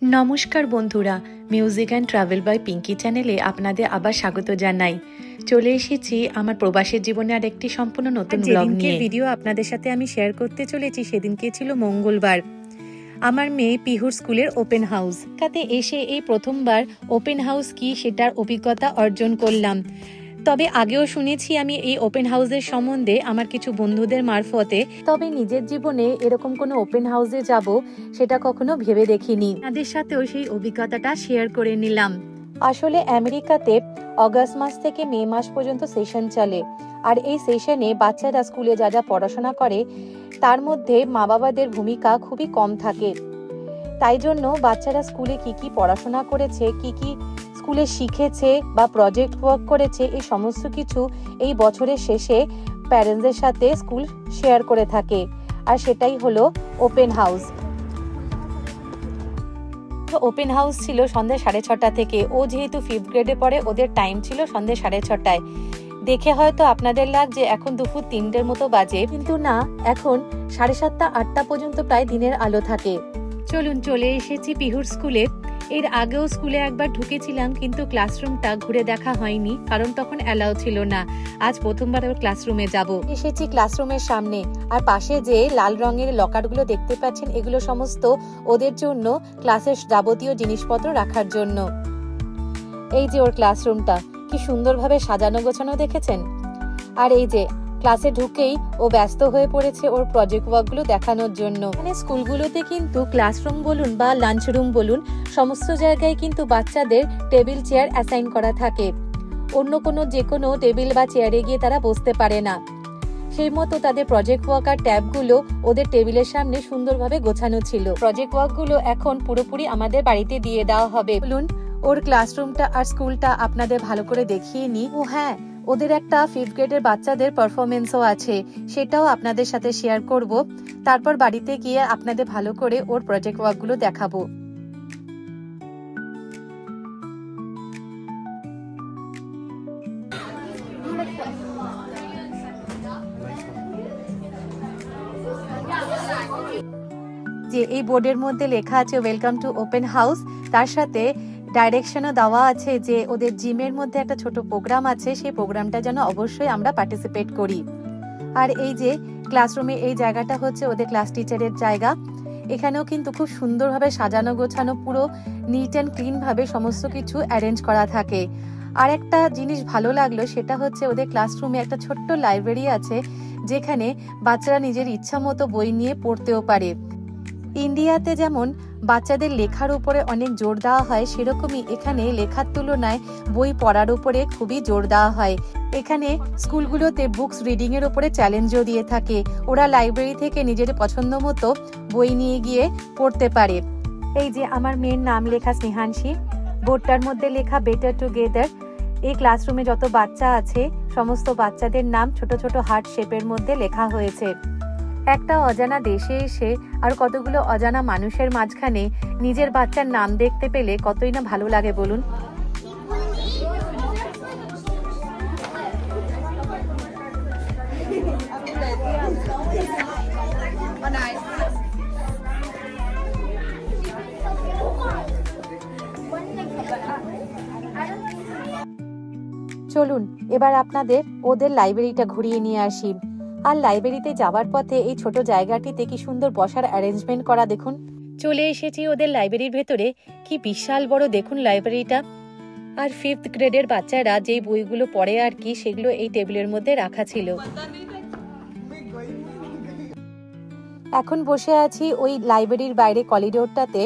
নমস্কার বন্ধুরা, music and travel by Pinky চ্যানেলে আপনাদের আবার স্বাগত জানাই। চলে এসেছি আমার প্রবাসের জীবনে আর একটি সম্পূর্ণ নতুন ব্লগ নিয়ে। ভিডিও আপনাদের সাথে আমি শেয়ার করতে চলেছি। সেদিনকে ছিল মঙ্গলবার। আমার মেয়ে পিহুর স্কুলের ওপেন হাউস। তাতে এসে এই প্রথমবার ওপেন হাউস কি সেটার অভিজ্ঞতা অর্জন করলাম। তবে আগেও শুনেছি আমি এই ওপেন হাউসের সম্বন্ধে আমার কিছু বন্ধুদের মারফতে, তবে নিজের জীবনে এরকম কোনো ওপেন হাউসে যাব সেটা কখনো ভেবে দেখিনি। তাদের সাথেও সেই অভিজ্ঞতাটা শেয়ার করে নিলাম। আসলে আমেরিকাতে অগাস্ট মাস থেকে মে মাস পর্যন্ত সেশন চলে, আর এই সেশনে বাচ্চারা স্কুলে যা যা পড়াশোনা করে তার মধ্যে মা বাবাদের ভূমিকা খুবই কম থাকে। তাই জন্য বাচ্চারা স্কুলে কি কি পড়াশোনা করেছে, কি কি স্কুলে শিখেছে বা প্রজেক্ট ওয়ার্ক করেছে, এই সমস্ত কিছু এই বছরের শেষে প্যারেন্টসদের সাথে স্কুল শেয়ার করে থাকে। আর সেটাই হলো ওপেন হাউস। ওপেন হাউস ছিল সন্ধ্যে 6:30 থেকে। ও যেহেতু 5th গ্রেডে পড়ে, ওদের টাইম ছিল সন্ধ্যে 6:30টায়। দেখে হয়তো আপনাদের লাগছে এখন দুপুর 3টের মতো বাজে, কিন্তু না, এখন 7:30-8টা পর্যন্ত প্রায় দিনের আলো থাকে। চলুন, চলে এসেছি পিহুর স্কুলে। এর আগেও স্কুলে একবার ঢুকেছিলাম, কিন্তু ক্লাসরুমটা ঘুরে দেখা হয়নি, কারণ তখন অ্যালাউ ছিল না। আজ প্রথমবার ওর ক্লাসরুমে যাব। এসেছি ক্লাসরুমের সামনে, আর পাশে যে লাল রঙের লকারগুলো দেখতে পাচ্ছেন, এগুলো সমস্ত ওদের জন্য ক্লাসের যাবতীয় জিনিসপত্র রাখার জন্য। এই যে ওর ক্লাসরুমটা কি সুন্দরভাবে সাজানো গোছানো, দেখেছেন? আর এই যে ক্লাসে ঢুকেই ও ব্যস্ত হয়ে পড়েছে ওর প্রজেক্ট ওয়ার্কগুলো দেখানোর জন্য। মানে স্কুলগুলোতে কিন্তু ক্লাসরুম বলুন বা লাঞ্চ রুম বলুন, সমস্ত জায়গায় কিন্তু বাচ্চাদের টেবিল চেয়ার অ্যাসাইন করা থাকে। অন্য কোনো যে কোনো টেবিল বা চেয়ারে গিয়ে তারা বসতে পারে না। সেই মতো তাদের প্রজেক্ট ওয়ার্ক আর ট্যাবগুলো ওদের টেবিলের সামনে সুন্দরভাবে গোছানো ছিল। প্রজেক্ট ওয়ার্কগুলো এখন পুরোপুরি আমাদের বাড়িতে দিয়ে দেওয়া হবে। বলুন, ওর ক্লাসরুমটা আর স্কুলটা আপনাদের ভালো করে দেখিয়ে নি। ও হ্যাঁ, ওদের একটা 5th গ্রেডের বাচ্চাদের পারফরমেন্সও আছে, সেটাও আপনাদের সাথে শেয়ার করব। তারপর বাড়িতে গিয়ে আপনাদের ভালো করে ওর প্রজেক্ট ওয়ার্কগুলো দেখাবো। যে এই বোর্ডের মধ্যে লেখা আছে ওয়েলকাম টু ওপেন হাউস, তার সাথে ডাইরেকশনও দেওয়া আছে যে ওদের জিমের মধ্যে একটা ছোট প্রোগ্রাম আছে, সেই প্রোগ্রামটা যেন অবশ্যই আমরা পার্টিসিপেট করি। আর এই যে ক্লাসরুমে এই জায়গাটা হচ্ছে ওদের ক্লাস টিচারের জায়গা। এখানেও কিন্তু খুব সুন্দরভাবে সাজানো গোছানো, পুরো নিট অ্যান্ড ক্লিন ভাবে সমস্ত কিছু অ্যারেঞ্জ করা থাকে। আর একটা জিনিস ভালো লাগলো, সেটা হচ্ছে ওদের ক্লাসরুমে একটা ছোট্ট লাইব্রেরি আছে, যেখানে বাচ্চারা নিজের ইচ্ছা মতো বই নিয়ে পড়তেও পারে। ইন্ডিয়াতে যেমন বাচ্চাদের লেখার উপরে অনেক জোর দেওয়া হয়, সেরকমই এখানে লেখার তুলনায় বই পড়ার উপরে খুবই জোর দেওয়া হয়। এখানে স্কুলগুলোতে বুকস রিডিং এর উপরে চ্যালেঞ্জও দিয়ে থাকে। ওরা লাইব্রেরি থেকে নিজের পছন্দ মতো বই নিয়ে গিয়ে পড়তে পারে। এই যে আমার মেয়ের নাম লেখা স্নেহাংশী, বোর্ডটার মধ্যে লেখা বেটার টুগেদার। এই ক্লাসরুমে যত বাচ্চা আছে সমস্ত বাচ্চাদের নাম ছোট ছোট হার্ট শেপের মধ্যে লেখা হয়েছে। একটা অজানা দেশে এসে আর কতগুলো অজানা মানুষের মাঝখানে নিজের বাচ্চার নাম দেখতে পেলে কতই না ভালো লাগে বলুন। চলুন এবার আপনাদের ওদের লাইব্রেরিটা ঘুরিয়ে নিয়ে আসি। আর লাইব্রেরিতে যাওয়ার পথে এই ছোট জায়গাটিতে কি সুন্দর বসার অ্যারেঞ্জমেন্ট করা, দেখুন। চলে এসেছি ওদের লাইব্রেরির ভেতরে। কি বিশাল বড় দেখুন লাইব্রেরিটা। আর 5th গ্রেডের বাচ্চারা যেই বইগুলো পড়ে আর কি, সেগুলো এই টেবিলের মধ্যে রাখা ছিল। এখন বসে আছি ওই লাইব্রেরির বাইরে করিডোরটাতে।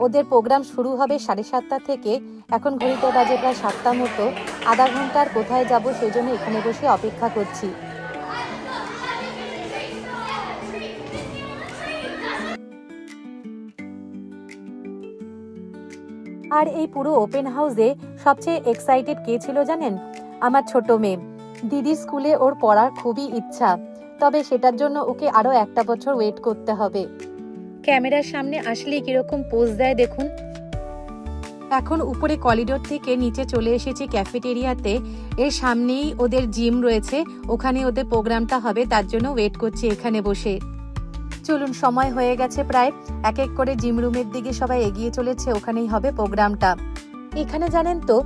ওদের প্রোগ্রাম শুরু হবে 7:30 থেকে। এখন ঘড়িতে বাজে প্রায় 7টা মতো। আধা ঘন্টার কোথায় যাব সেই জন্য এখানে বসে অপেক্ষা করছি। আর এই পুরো ওপেন হাউসে সবচেয়ে এক্সাইটেড কে ছিল জানেন? আমার ছোট মেয়ে। দিদির স্কুলে ওর পড়ার খুবই ইচ্ছা, তবে সেটার জন্য ওকে আরো 1টা বছর ওয়েট করতে হবে। ক্যামেরার সামনে আসলে কিরকম পোজ দেয় দেখুন। এখন উপরে করিডোর থেকে নিচে চলে এসেছি ক্যাফেটেরিয়াতে। এর সামনেই ওদের জিম রয়েছে, ওখানে ওদের প্রোগ্রামটা হবে, তার জন্য ওয়েট করছি এখানে বসে। চলুন, সময় হয়ে গেছে প্রায়। এক এক করে জিম রুমের দিকে সবাই এগিয়ে চলেছে, ওখানেই হবে প্রোগ্রামটা। এখানে জানেন তো,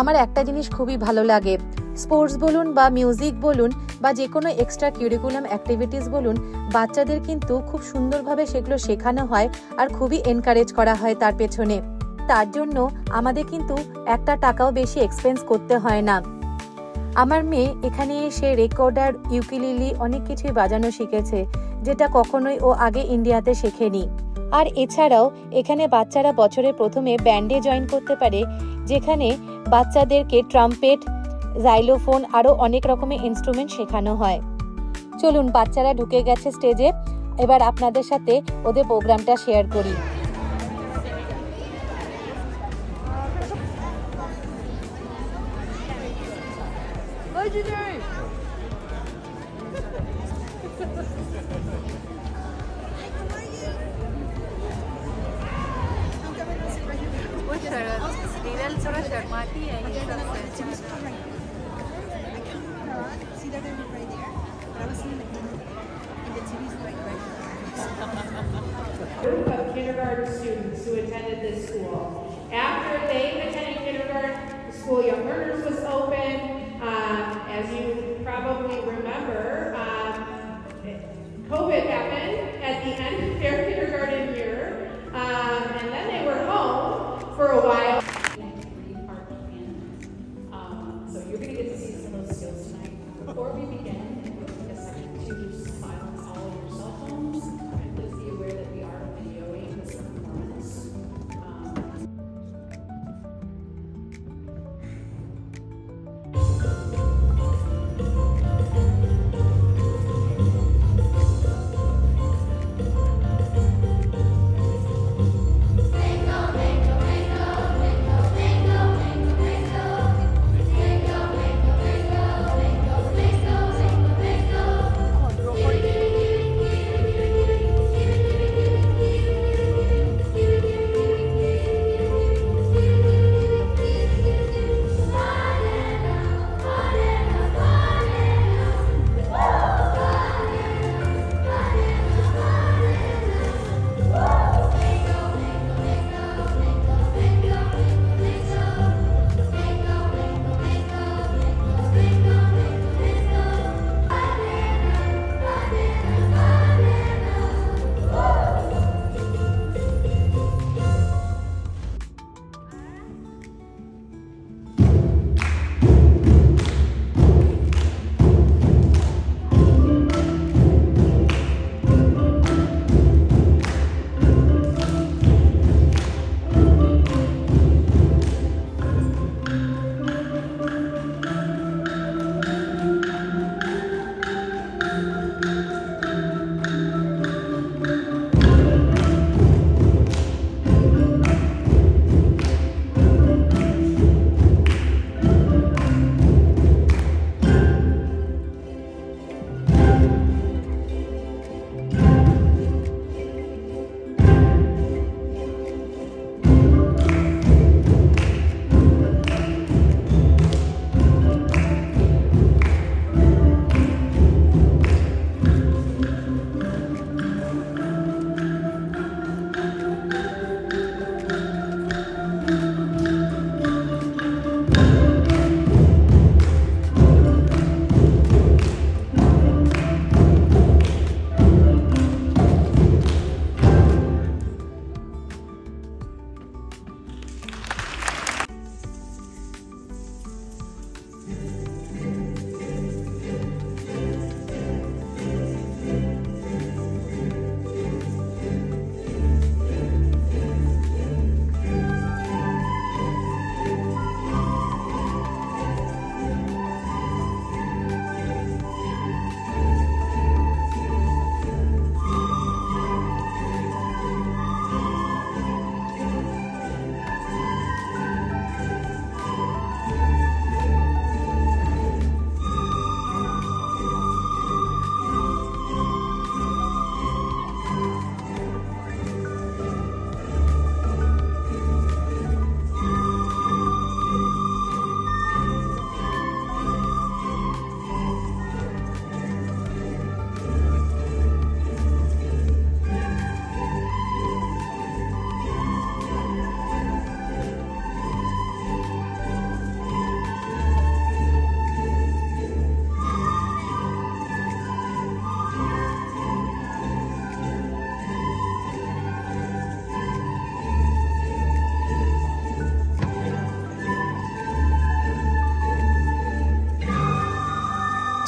আমার একটা জিনিস খুবই ভালো লাগে। স্পোর্টস বলুন বা মিউজিক বলুন বা যে কোনো এক্সট্রা কিউরিকুলাম অ্যাক্টিভিটিস বলুন, বাচ্চাদের কিন্তু খুব সুন্দরভাবে সেগুলো শেখানো হয় আর খুবই এনকারেজ করা হয় তার পেছনে। তার জন্য আমাদের কিন্তু একটা টাকাও বেশি এক্সপেন্স করতে হয় না। আমার মেয়ে এখানে এসে রেকর্ডার, ইউকেলেলে অনেক কিছুই বাজানো শিখেছে, যেটা কখনোই ও আগে ইন্ডিয়াতে শেখেনি। আর এছাড়াও এখানে বাচ্চারা বছরে প্রথমে ব্যান্ডে জয়েন করতে পারে, যেখানে বাচ্চাদেরকে ট্রাম্পেট, জাইলোফোন আরও অনেক রকমের ইনস্ট্রুমেন্ট শেখানো হয়। চলুন, বাচ্চারা ঢুকে গেছে স্টেজে, এবার আপনাদের সাথে ওদের প্রোগ্রামটা শেয়ার করি। Group of kindergarten students who attended this school. After they attended kindergarten, the School Young Learners was open. As you probably remember, COVID happened at the end of their kindergarten year, and then they were home for a while. So you're going to get to see some of those skills tonight. Before we begin, we'll take a second to silence all of your cell phones, and please be aware that we are videoing this performance.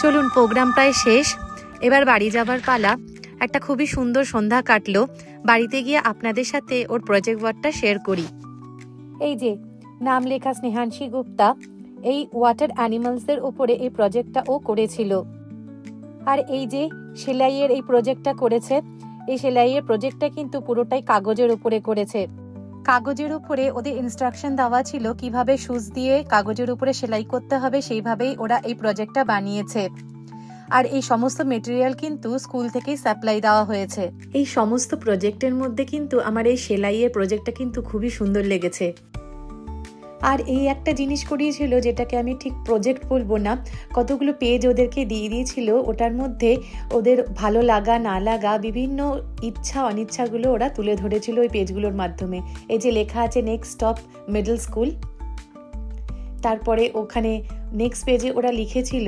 চলুন, programme প্রায় শেষ, এবার বাড়ি যাবার পালা। একটা খুবই সুন্দর সন্ধ্যা কাটলো। বাড়িতে গিয়ে আপনাদের সাথে ওর প্রজেক্ট ওয়ার্কটা শেয়ার করি। এই যে নাম লেখা স্নেহাংশী গুপ্তা, এই ওয়াটার অ্যানিমালসদের উপরে এই প্রজেক্টটা ও করেছিল। আর এই যে সেলাইয়ের এই প্রজেক্টটা করেছে, এই সেলাইয়ের প্রজেক্টটা কিন্তু পুরোটাই কাগজের উপরে করেছে। কাগজের উপরে ওদের ইনস্ট্রাকশন দেওয়া ছিল কিভাবে সুচ দিয়ে কাগজের উপরে সেলাই করতে হবে, সেইভাবেই ওরা এই প্রজেক্টটা বানিয়েছে। আর এই সমস্ত মেটেরিয়াল কিন্তু স্কুল থেকেই সাপ্লাই দেওয়া হয়েছে। এই সমস্ত প্রজেক্টের মধ্যে কিন্তু আমার এই সেলাইয়ের প্রজেক্টটা কিন্তু খুবই সুন্দর লেগেছে। আর এই একটা জিনিস করিয়েছিল যেটাকে আমি ঠিক প্রজেক্ট বলবো না, কতগুলো পেজ ওদেরকে দিয়ে দিয়েছিল, ওটার মধ্যে ওদের ভালো লাগা না লাগা বিভিন্ন ইচ্ছা অনিচ্ছাগুলো ওরা তুলে ধরেছিল ওই পেজগুলোর মাধ্যমে। এই যে লেখা আছে নেক্সট স্টপ মিডল স্কুল, তারপরে ওখানে নেক্সট পেজে ওরা লিখেছিল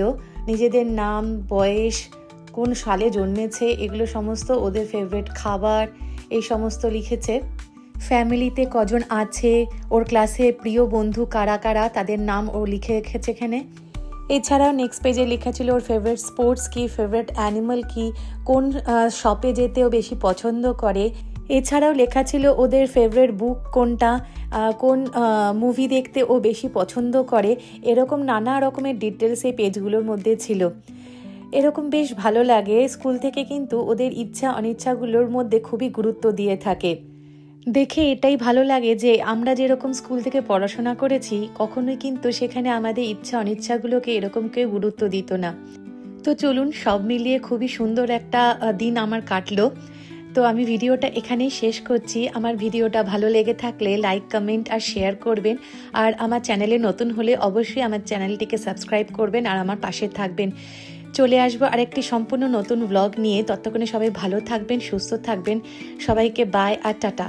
নিজেদের নাম, বয়স, কোন সালে জন্মেছে, এগুলো সমস্ত, ওদের ফেভারিট খাবার, এই সমস্ত লিখেছে। ফ্যামিলিতে কজন আছে, ওর ক্লাসে প্রিয় বন্ধু কারা কারা, তাদের নাম ও লিখে রেখেছে এখানে। এছাড়াও নেক্সট পেজে লেখা ছিল ওর ফেভারিট স্পোর্টস কি, ফেভারিট অ্যানিমাল কি, কোন শপে যেতে ও বেশি পছন্দ করে। এছাড়াও লেখা ছিল ওদের ফেভারিট বুক কোনটা, কোন মুভি দেখতে ও বেশি পছন্দ করে। এরকম নানা রকমের ডিটেলস এই পেজগুলোর মধ্যে ছিল। এরকম বেশ ভালো লাগে। স্কুল থেকে কিন্তু ওদের ইচ্ছা অনিচ্ছাগুলোর মধ্যে খুবই গুরুত্ব দিয়ে থাকে। দেখে এটাই ভালো লাগে যে আমরা যেরকম স্কুল থেকে পড়াশোনা করেছি, কখনোই কিন্তু সেখানে আমাদের ইচ্ছা অনিচ্ছাগুলোকে এরকম কেউ গুরুত্ব দিত না। তো চলুন, সব মিলিয়ে খুবই সুন্দর একটা দিন আমার কাটলো। তো আমি ভিডিওটা এখানেই শেষ করছি। আমার ভিডিওটা ভালো লেগে থাকলে লাইক, কমেন্ট আর শেয়ার করবেন। আর আমার চ্যানেলে নতুন হলে অবশ্যই আমার চ্যানেলটিকে সাবস্ক্রাইব করবেন আর আমার পাশে থাকবেন। চলে আসবো আরেকটি সম্পূর্ণ নতুন ব্লগ নিয়ে। ততক্ষণে সবাই ভালো থাকবেন, সুস্থ থাকবেন। সবাইকে বাই আর টাটা।